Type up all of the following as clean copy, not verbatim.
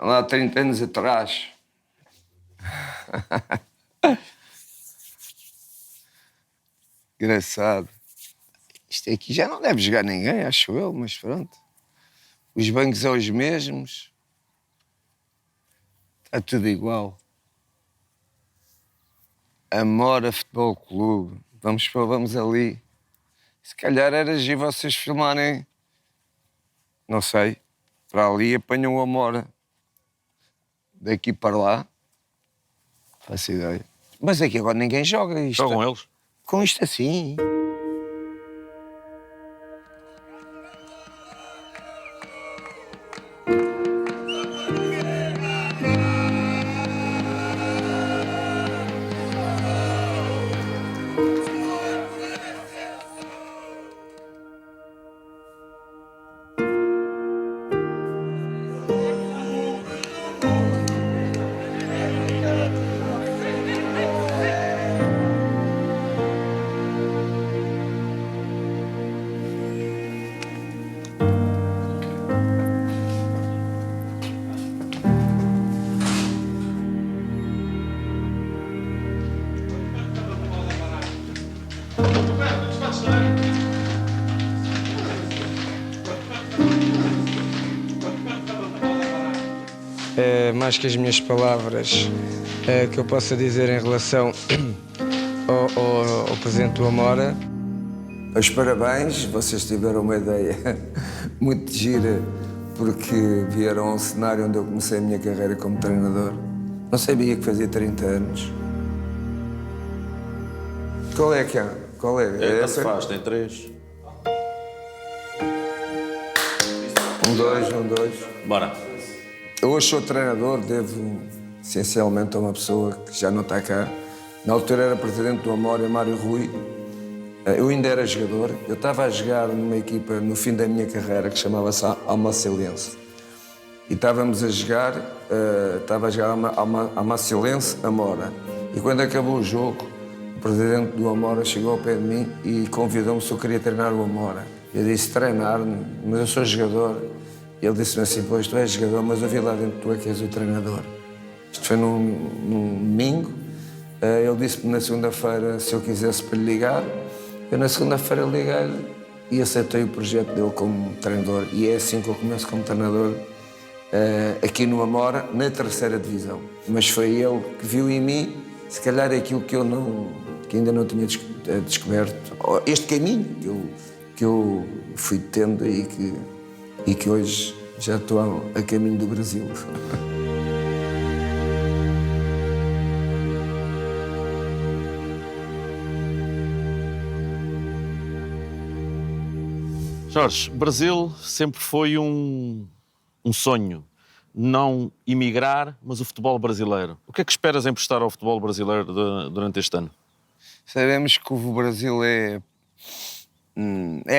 lá há 30 anos atrás. Engraçado. Isto aqui já não deve jogar ninguém, acho eu, mas pronto. Os bancos são os mesmos. Está tudo igual. Amora Futebol Clube. Vamos ali. Se calhar era giro vocês filmarem. Não sei. Para ali apanham o Amora. Daqui para lá. Faço ideia. Mas aqui agora ninguém joga isto. Jogam eles? Com isto assim. Mais que as minhas palavras que eu possa dizer em relação ao presidente do Amora. Os parabéns, vocês tiveram uma ideia muito gira, porque vieram a um cenário onde eu comecei a minha carreira como treinador. Não sabia que fazia 30 anos. Qual é que é? Qual é? Essa faz, tem 3. 1-2. Bora. Eu hoje sou treinador, devo essencialmente a uma pessoa que já não está cá. Na altura era presidente do Amora, Mário Rui. Eu ainda era jogador. Eu estava a jogar numa equipa no fim da minha carreira que chamava-se Almacilense. E estávamos a jogar, Almacilense, Amora. E quando acabou o jogo, o presidente do Amora chegou ao pé de mim e convidou-me se eu queria treinar o Amora. Eu disse, treinar, mas eu sou jogador. E ele disse-me assim, pois tu és jogador, mas eu vi lá dentro que tu é que és o treinador. Isto foi num domingo. Ele disse-me na segunda-feira se eu quisesse para lhe ligar. Eu na segunda-feira liguei-lhe e aceitei o projeto dele como treinador. E é assim que eu começo como treinador aqui no Amora, na 3ª divisão. Mas foi ele que viu em mim, se calhar aquilo que ainda não tinha descoberto. Este caminho que eu fui tendo e que hoje já estou a caminho do Brasil. Jorge, Brasil sempre foi um sonho. Não emigrar, mas o futebol brasileiro. O que é que esperas emprestar ao futebol brasileiro durante este ano? Sabemos que o Brasil é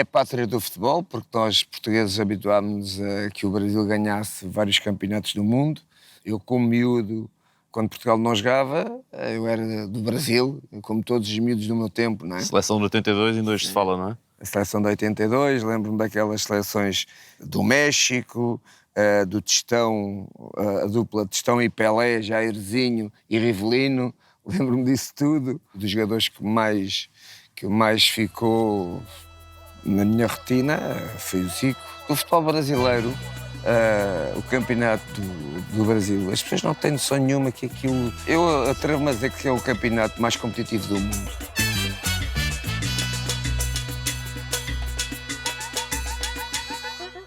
a pátria do futebol, porque nós, portugueses, habituámos a que o Brasil ganhasse vários campeonatos do mundo. Eu, como miúdo, quando Portugal não jogava, eu era do Brasil, como todos os miúdos do meu tempo, não é? Seleção de 82 ainda hoje se fala, não é? A seleção de 82, lembro-me daquelas seleções do México, do Testão, a dupla Testão e Pelé, Jairzinho e Rivelino. Lembro-me disso tudo. Dos jogadores que mais ficou na minha retina foi o Zico. O futebol brasileiro, o campeonato do Brasil, as pessoas não têm noção nenhuma que aquilo... Eu atrevo-me a dizer que é o campeonato mais competitivo do mundo.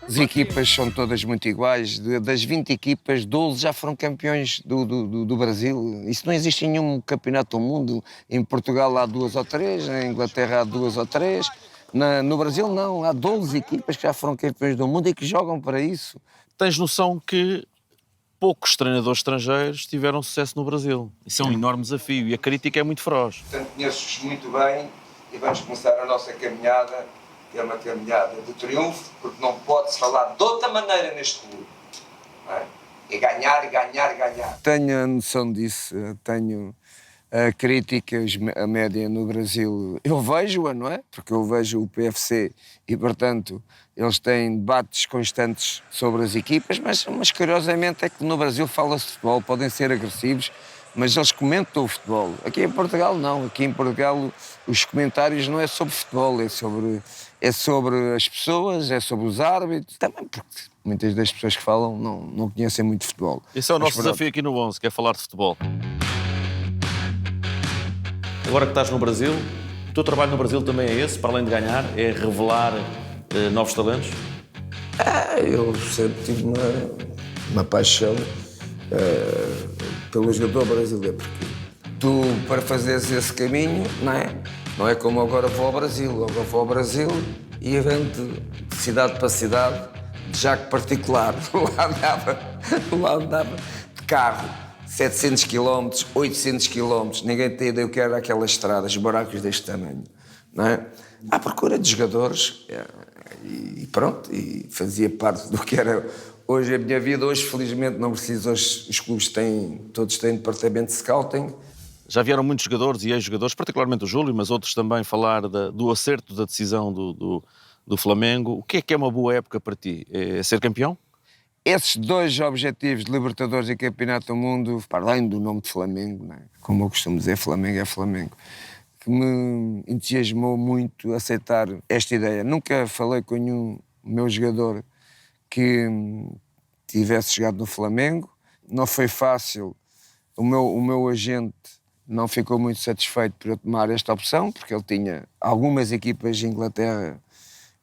As equipas são todas muito iguais. Das 20 equipas, 12 já foram campeões do Brasil. Isso não existe em nenhum campeonato do mundo. Em Portugal há 2 ou 3, na Inglaterra há 2 ou 3. No Brasil não, há 12 equipas que já foram campeões do mundo e que jogam para isso. Tens noção que poucos treinadores estrangeiros tiveram sucesso no Brasil. Isso é um enorme desafio e a crítica é muito feroz. Portanto, conheço-os muito bem e vamos começar a nossa caminhada. É uma caminhada de triunfo, porque não pode-se falar de outra maneira neste clube. Não é? É ganhar, ganhar, ganhar. Tenho a noção disso, tenho a crítica, a média no Brasil. Eu vejo-a, não é? Porque eu vejo o PFC e, portanto, eles têm debates constantes sobre as equipas, mas curiosamente é que no Brasil fala-se de futebol, podem ser agressivos, mas eles comentam o futebol. Aqui em Portugal não, aqui em Portugal os comentários não é sobre futebol, é sobre as pessoas, é sobre os árbitros, também porque muitas das pessoas que falam não conhecem muito futebol. Esse é o Mas nosso pronto. desafio aqui no 11, que é falar de futebol. Agora que estás no Brasil, o teu trabalho no Brasil também é esse, para além de ganhar, é revelar novos talentos? Eu sempre tive uma paixão pelo jogador brasileiro, porque tu, para fazeres esse caminho, não é como agora vou ao Brasil. Agora vou ao Brasil e vendo de cidade para cidade, de jaco particular. Lá andava de carro, 700 km, 800 km, ninguém tem ideia o que era aquelas estradas, buracos deste tamanho, não é? À procura de jogadores, e pronto, e fazia parte do que era hoje a minha vida. Hoje, felizmente, não preciso, hoje os clubes todos têm departamento de scouting. Já vieram muitos jogadores e ex-jogadores, particularmente o Júlio, mas outros também, falar do acerto da decisão do Flamengo. O que é uma boa época para ti? É ser campeão? Esses dois objetivos de Libertadores e Campeonato do Mundo, para além do nome de Flamengo, não é? Como eu costumo dizer, Flamengo é Flamengo, que me entusiasmou muito aceitar esta ideia. Nunca falei com nenhum meu jogador que tivesse jogado no Flamengo. Não foi fácil. O meu agente não ficou muito satisfeito por eu tomar esta opção, porque ele tinha algumas equipas de Inglaterra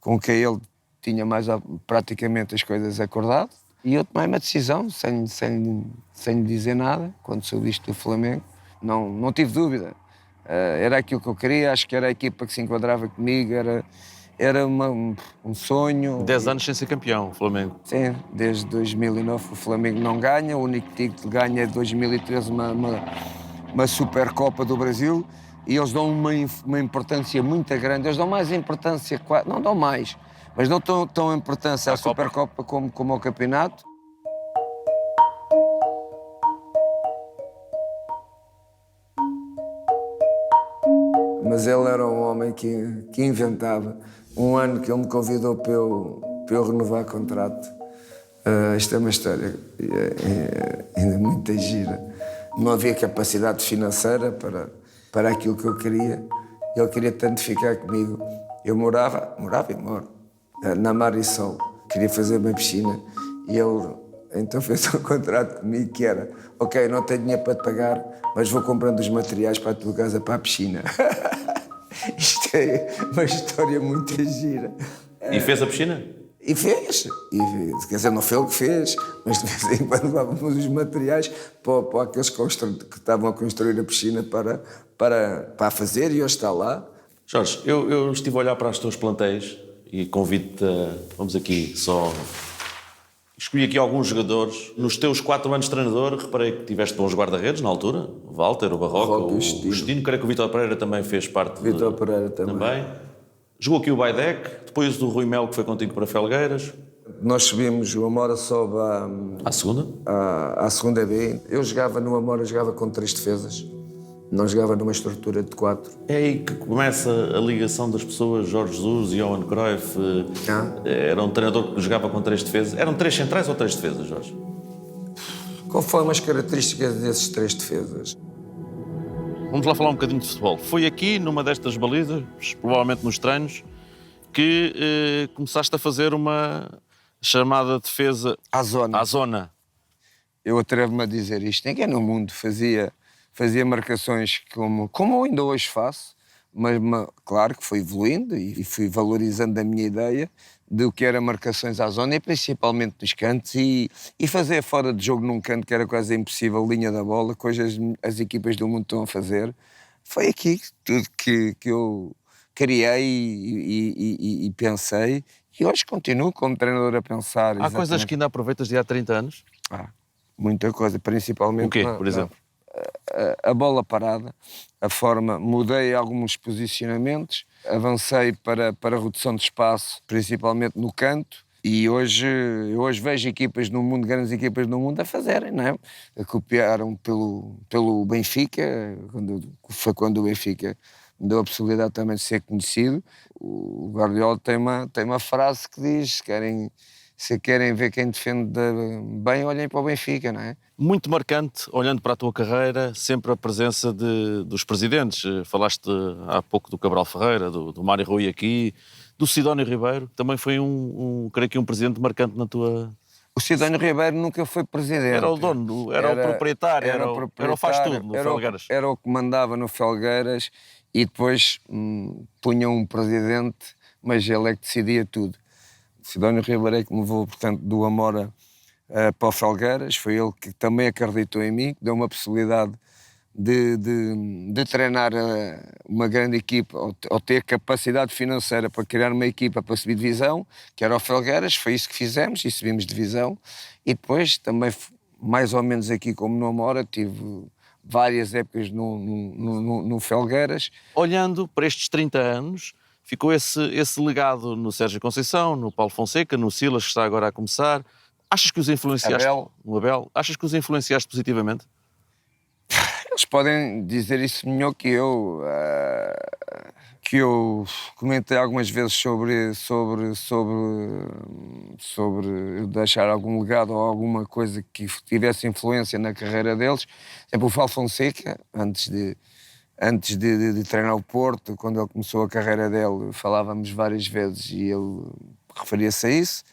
com quem ele tinha praticamente as coisas acordado. E eu tomei uma decisão, sem lhe dizer nada, quando soube isto do Flamengo. Não tive dúvida. Era aquilo que eu queria, acho que era a equipa que se enquadrava comigo, era um sonho. 10 anos sem ser campeão, o Flamengo. Sim, desde 2009 o Flamengo não ganha, o único título que ganha é de 2013 uma Supercopa do Brasil, e eles dão uma importância muito grande, eles dão mais importância, não dão mais, mas não tão importância à Supercopa como ao campeonato. Mas ele era um homem que inventava. Um ano que ele me convidou para eu renovar contrato. Isto é uma história ainda muito gira. Não havia capacidade financeira para aquilo que eu queria. Ele queria tanto ficar comigo. Eu morava e moro na Marisol. Queria fazer uma piscina e ele então fez um contrato comigo que era: ok, não tenho dinheiro para te pagar, mas vou comprando os materiais para a tua casa, para a piscina. Isto é uma história muito gira. E fez a piscina? E fez. Quer dizer, não foi ele que fez, mas de vez em quando levávamos os materiais para aqueles que estavam a construir a piscina para a fazer, e hoje está lá. Jorge, eu estive a olhar para os teus plantéis e convido-te a... Vamos aqui só... Escolhi aqui alguns jogadores. Nos teus 4 anos de treinador, reparei que tiveste bons guarda-redes na altura. O Walter, o Barroca, o Justino. Creio que o Vitor Pereira também fez parte. Vitor Pereira também. Jogou aqui o Baidec, depois do Rui Melo, que foi contigo para Felgueiras. Nós subimos, o Amora sobe À segunda? À segunda B. Eu jogava no Amora, jogava com 3 defesas. Não jogava numa estrutura de 4. É aí que começa a ligação das pessoas. Jorge Jesus e Johan Cruyff. Era um treinador que jogava com 3 defesas. Eram 3 centrais ou 3 defesas, Jorge? Conforme as características desses 3 defesas. Vamos lá falar um bocadinho de futebol. Foi aqui, numa destas balizas, provavelmente nos treinos, que começaste a fazer uma chamada defesa... À zona. Eu atrevo-me a dizer isto. Ninguém no mundo fazia marcações como eu ainda hoje faço, mas claro que fui evoluindo e fui valorizando a minha ideia do que era marcações à zona, e principalmente nos cantos, e fazer fora de jogo num canto que era quase impossível, linha da bola, coisas as equipas do mundo estão a fazer. Foi aqui tudo que eu criei e pensei, e hoje continuo como treinador a pensar. Há coisas que ainda aproveitas de há 30 anos? Muita coisa, principalmente... O quê, por exemplo? A bola parada, a forma, mudei alguns posicionamentos, avancei para a redução de espaço, principalmente no canto, e hoje vejo equipas no mundo, grandes equipas no mundo, a fazerem, não é? Copiaram pelo Benfica, quando o Benfica me deu a possibilidade também de ser conhecido. O Guardiola tem uma frase que diz: se querem ver quem defende bem, olhem para o Benfica, não é? Muito marcante, olhando para a tua carreira, sempre a presença dos presidentes. Falaste há pouco do Cabral Ferreira, do Mário Rui aqui, do Sidónio Ribeiro, também foi creio que um presidente marcante na tua... O Sidónio Ribeiro nunca foi presidente. Era o dono, era o proprietário, era o faz-tudo no Felgueiras. Era o que mandava no Felgueiras e depois punha um presidente, mas ele é que decidia tudo. O Sidónio Ribeiro é que me levou, portanto, do Amora para o Felgueiras. Foi ele que também acreditou em mim, que deu uma possibilidade de treinar uma grande equipa, ou ter capacidade financeira para criar uma equipa para subir divisão, que era o Felgueiras. Foi isso que fizemos e subimos divisão. E depois também, mais ou menos aqui como no Amora, tive várias épocas no Felgueiras. Olhando para estes 30 anos, ficou esse legado no Sérgio Conceição, no Paulo Fonseca, no Silas, que está agora a começar. Achas que os influenciaste? No Abel. Achas que os influenciaste positivamente? Eles podem dizer isso melhor que eu. Que eu comentei algumas vezes sobre deixar algum legado ou alguma coisa que tivesse influência na carreira deles. Por exemplo, o Paulo Fonseca, antes de treinar o Porto, quando ele começou a carreira dele, falávamos várias vezes e ele referia-se a isso.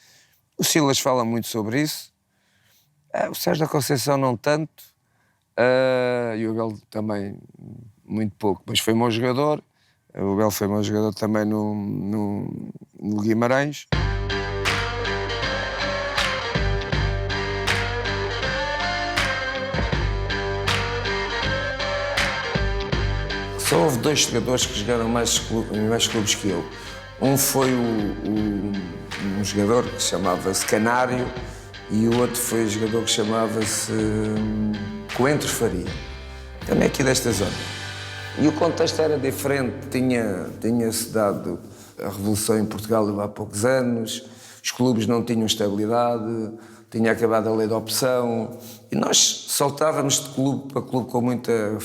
O Silas fala muito sobre isso. O Sérgio da Conceição não tanto. E o Abel também muito pouco, mas foi bom jogador. O Abel foi bom jogador também no Guimarães. Só houve 2 jogadores que jogaram mais clubes que eu. Um foi um jogador que chamava-se Canário e o outro foi um jogador que chamava-se Coentros Faria, também aqui desta zona. E o contexto era diferente, tinha-se dado a Revolução em Portugal há poucos anos, os clubes não tinham estabilidade, tinha acabado a lei da opção e nós saltávamos de clube para clube com muita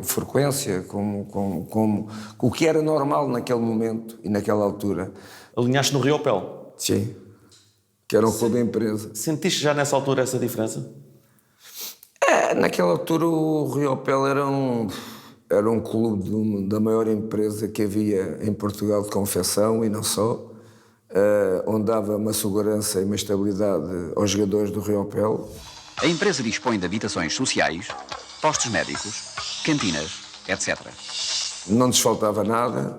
frequência, com o que era normal naquele momento e naquela altura. Alinhaste no Riopel? Sim, que era um clube de empresa. Sentiste já nessa altura essa diferença? Naquela altura o Riopel era um clube da maior empresa que havia em Portugal de confecção e não só, onde dava uma segurança e uma estabilidade aos jogadores do Riopel. A empresa dispõe de habitações sociais, postos médicos, cantinas, etc. Não nos faltava nada.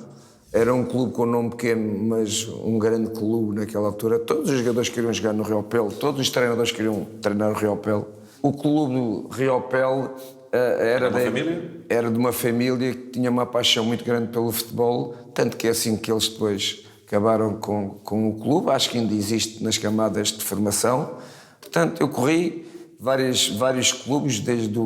Era um clube com um nome pequeno, mas um grande clube naquela altura. Todos os jogadores queriam jogar no Riopel, todos os treinadores queriam treinar no Riopel. O clube do Riopel era de uma família que tinha uma paixão muito grande pelo futebol, tanto que é assim que eles depois acabaram com o clube. Acho que ainda existe nas camadas de formação. Portanto, eu corri vários clubes, desde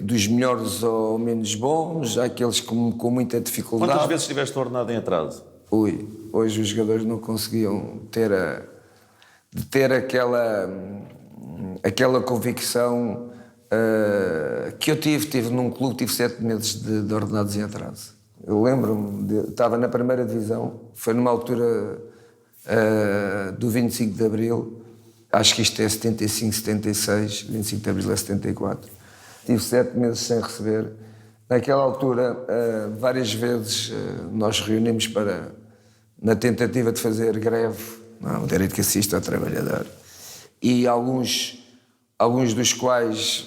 dos melhores ao menos bons, àqueles com muita dificuldade. Quantas vezes tiveste ordenado em atraso? Hoje os jogadores não conseguiam ter aquela convicção que eu tive num clube, tive 7 meses de ordenados em atraso. Eu lembro-me, estava na primeira divisão, foi numa altura do 25 de Abril, acho que isto é 75, 76, 25 de Abril é 74. Tive 7 meses sem receber. Naquela altura, várias vezes nós reunimos na tentativa de fazer greve, o direito que assiste ao trabalhador, e alguns dos quais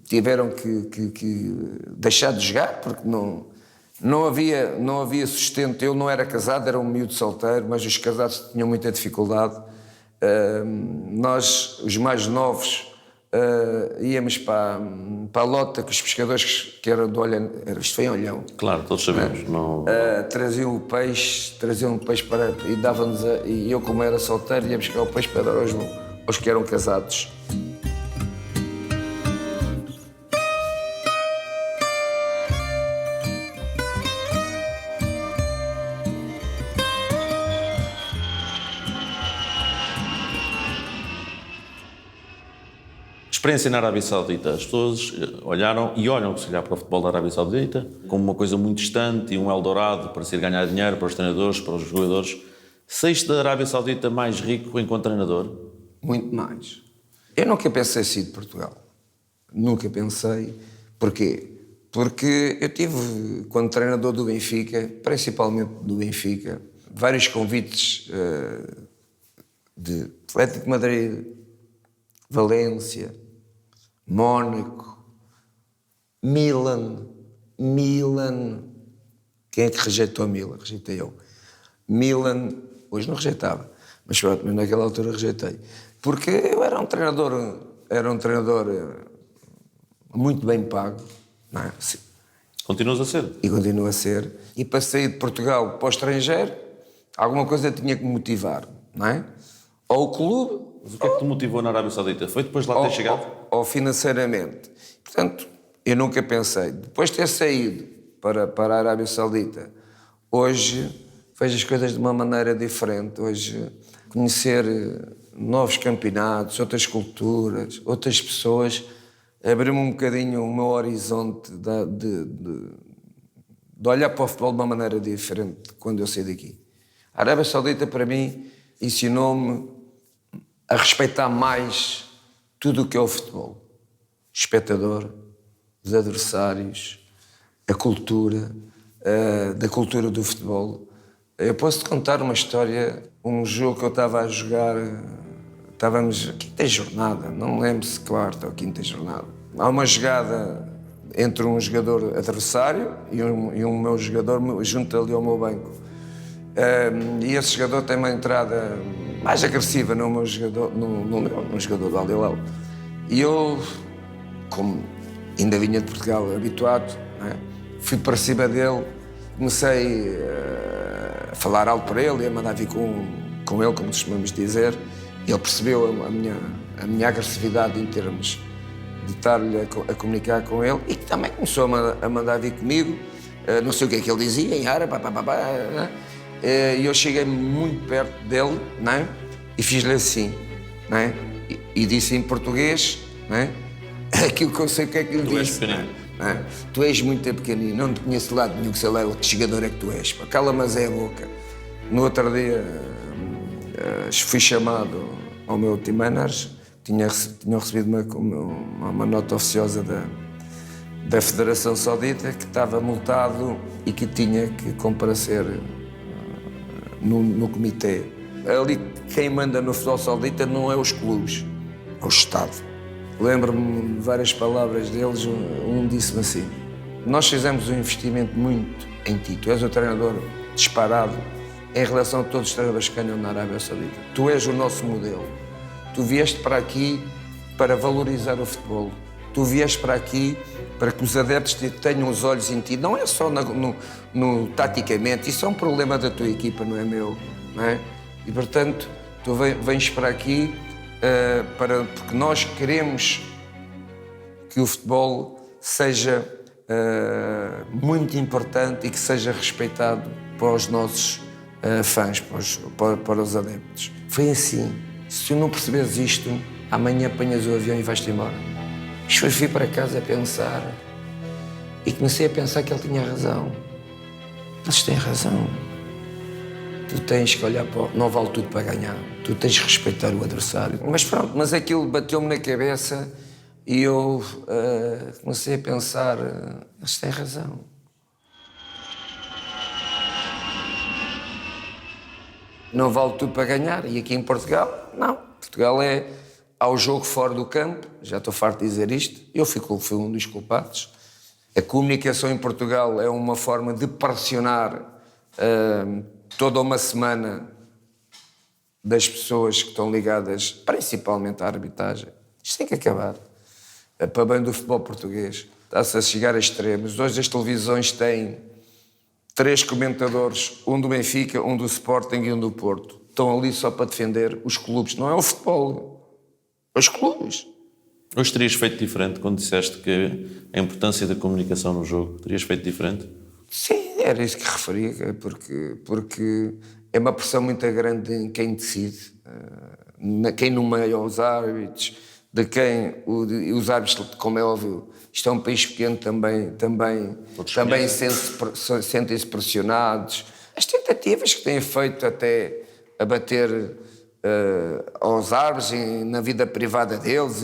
tiveram que deixar de jogar, porque não havia sustento. Eu não era casado, era um miúdo solteiro, mas os casados tinham muita dificuldade. Nós, os mais novos, íamos para a lota que os pescadores, que eram do Olhão, isto foi em Olhão. Claro, todos sabemos. Traziam o peixe e davam-nos, e eu, como era solteiro, ia buscar o peixe para dar aos que eram casados. experiência na Arábia Saudita. As pessoas olharam e olham, se calhar, para o futebol da Arábia Saudita como uma coisa muito distante e um Eldorado para se ir ganhar dinheiro para os treinadores, para os jogadores. Saíste da Arábia Saudita mais rico enquanto treinador? Muito mais. Eu nunca pensei sair de Portugal. Nunca pensei. Porquê? Porque eu tive, quando treinador do Benfica, principalmente do Benfica, vários convites de Atlético de Madrid, Valência, Mónaco, Milan. Quem é que rejeitou a Milan? Rejeitei eu. Milan, hoje não rejeitava, mas naquela altura rejeitei. Porque eu era um treinador muito bem pago, não é? Continuas a ser? E continuo a ser. E para sair de Portugal para o estrangeiro, alguma coisa tinha que me motivar, não é? Ou o clube... Mas o que é que te motivou na Arábia Saudita? Foi depois de lá ter chegado? Ou financeiramente. Portanto, eu nunca pensei. Depois de ter saído para a Arábia Saudita, hoje vejo as coisas de uma maneira diferente. Hoje, conhecer novos campeonatos, outras culturas, outras pessoas, abriu-me um bocadinho o meu horizonte de olhar para o futebol de uma maneira diferente quando eu saí daqui. A Arábia Saudita, para mim, ensinou-me a respeitar mais tudo o que é o futebol. O espectador, os adversários, a cultura, da cultura do futebol. Eu posso-te contar uma história, um jogo que eu estava a jogar, estávamos quinta jornada, não me lembro se quarta ou quinta jornada. Há uma jogada entre um jogador adversário e um meu jogador junto ali ao meu banco. E esse jogador tem uma entrada mais agressiva no meu jogador, no jogador do Al Hilal. E eu, como ainda vinha de Portugal habituado, não é? Fui para cima dele, comecei a falar alto para ele e a mandar vir com ele, como costumamos dizer. Ele percebeu a minha agressividade em termos de estar-lhe a comunicar com ele e que também começou a mandar vir comigo. Não sei o que é que ele dizia, em árabe, e eu cheguei muito perto dele, não é? E fiz-lhe assim, não é? E disse em português, não é? Aquilo que eu sei o que é que lhe disse. Não é? Tu és muito pequenino, não te conheço de lado nenhum, que sei lá que jogador é que tu és. Cala-mas é a boca. No outro dia fui chamado ao meu team manager, tinham recebido uma nota oficiosa da Federação Saudita que estava multado e que tinha que comparecer no comitê. Ali quem manda no futebol saudita não é os clubes, é o Estado. Lembro-me de várias palavras deles, um disse-me assim: nós fizemos um investimento muito em ti, tu és o treinador disparado em relação a todos os treinadores que ganham na Arábia Saudita. Tu és o nosso modelo. Tu vieste para aqui para valorizar o futebol. Tu vieste para aqui para que os adeptos tenham os olhos em ti. Não é só no taticamente, isso é um problema da tua equipa, não é meu, não é? E, portanto, tu vens para aqui porque nós queremos que o futebol seja muito importante e que seja respeitado para os nossos fãs, para os adeptos. Foi assim. Se tu não percebes isto, amanhã apanhas o avião e vais-te embora. Isto foi vir para casa a pensar e comecei a pensar que ele tinha razão. Eles têm razão. Tu tens que olhar para... Não vale tudo para ganhar. Tu tens que respeitar o adversário. Mas pronto, mas aquilo bateu-me na cabeça e eu comecei a pensar, eles têm razão. Não vale tudo para ganhar. E aqui em Portugal, não. Portugal é ao jogo fora do campo. Já estou farto de dizer isto. Eu fui um dos culpados. A comunicação em Portugal é uma forma de pressionar toda uma semana das pessoas que estão ligadas principalmente à arbitragem. Isto tem que acabar. Para bem do futebol português. Está-se a chegar a extremos. Hoje as televisões têm 3 comentadores, um do Benfica, um do Sporting e um do Porto. Estão ali só para defender os clubes. Não é o futebol. Os clubes. Hoje terias feito diferente quando disseste que a importância da comunicação no jogo? Terias feito diferente? Sim, era isso que referia, porque é uma pressão muito grande em quem decide, quem nomeia os árbitros, de quem os árbitros, como é óbvio, isto é um país pequeno, também sentem-se pressionados. As tentativas que têm feito até a bater aos árbitros na vida privada deles,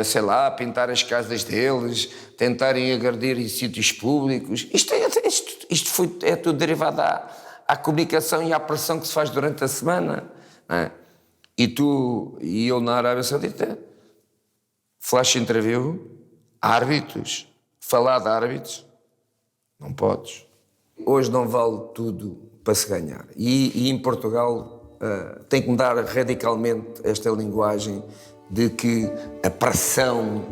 sei lá, pintar as casas deles, tentarem agredir em sítios públicos. Isto é tudo derivado à comunicação e à pressão que se faz durante a semana. Não é? E tu e eu na Arábia Saudita, flash interview, árbitros, falar de árbitros, não podes. Hoje não vale tudo para se ganhar. E em Portugal tem que mudar radicalmente esta linguagem de que a pressão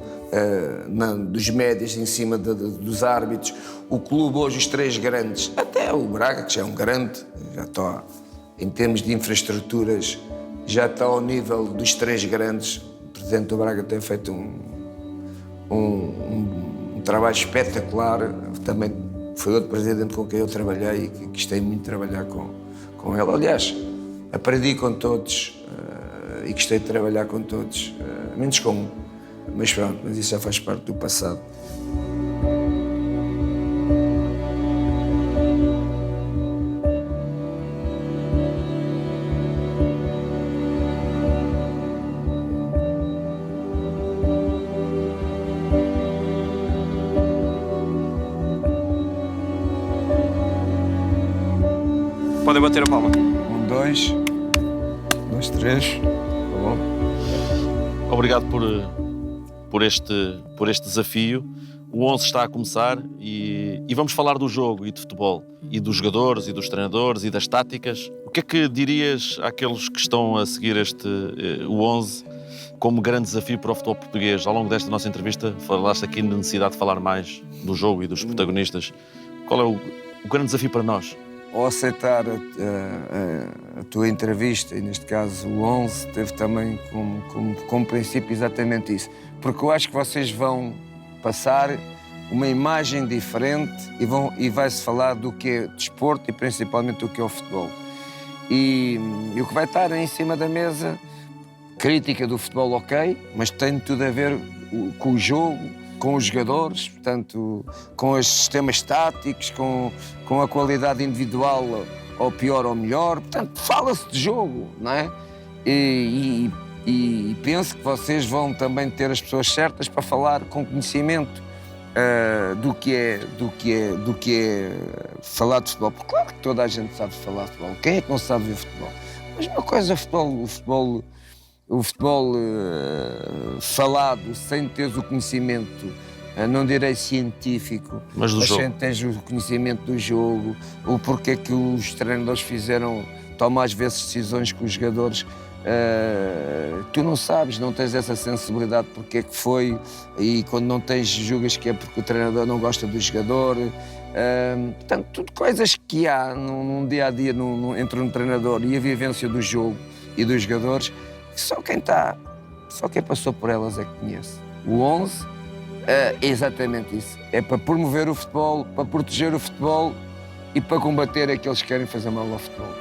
dos médias em cima dos árbitros. O clube hoje, os três grandes, até o Braga, que já é um grande, já está em termos de infraestruturas, já está ao nível dos três grandes. O presidente do Braga tem feito um trabalho espetacular. Também foi outro presidente com quem eu trabalhei e que gostei muito de trabalhar com ele. Aliás, aprendi com todos e gostei de trabalhar com todos, menos com um. Mas pronto, mas isso já faz parte do passado. Podem bater a palma. 1, 2, 2, 3. Tá bom? Obrigado por este desafio. O 11 está a começar e vamos falar do jogo e de futebol, e dos jogadores, e dos treinadores, e das táticas. O que é que dirias àqueles que estão a seguir o 11 como grande desafio para o futebol português? Ao longo desta nossa entrevista falaste aqui na necessidade de falar mais do jogo e dos protagonistas. Qual é o grande desafio para nós? Ao aceitar a tua entrevista, e neste caso o 11, teve também como princípio exatamente isso. Porque eu acho que vocês vão passar uma imagem diferente e vai-se falar do que é desporto e principalmente do que é o futebol. E o que vai estar em cima da mesa, crítica do futebol, ok, mas tem tudo a ver com o jogo, com os jogadores, portanto, com os sistemas táticos, com a qualidade individual, ou pior ou melhor. Portanto, fala-se de jogo, não é? E penso que vocês vão também ter as pessoas certas para falar com conhecimento do que é falar de futebol. Porque claro que toda a gente sabe falar de futebol. Quem é que não sabe ver futebol? Mas uma coisa é o futebol falado, sem teres o conhecimento, não direi científico, mas sem teres o conhecimento do jogo, o porquê que os treinadores tomam às vezes decisões com os jogadores. Tu não sabes, não tens essa sensibilidade porque é que foi, e quando não tens, julgas que é porque o treinador não gosta do jogador. Portanto, tudo coisas que há num dia-a-dia entre um treinador e a vivência do jogo e dos jogadores, que só quem passou por elas é que conhece. O 11 é exatamente isso. É para promover o futebol, para proteger o futebol e para combater aqueles que querem fazer mal ao futebol.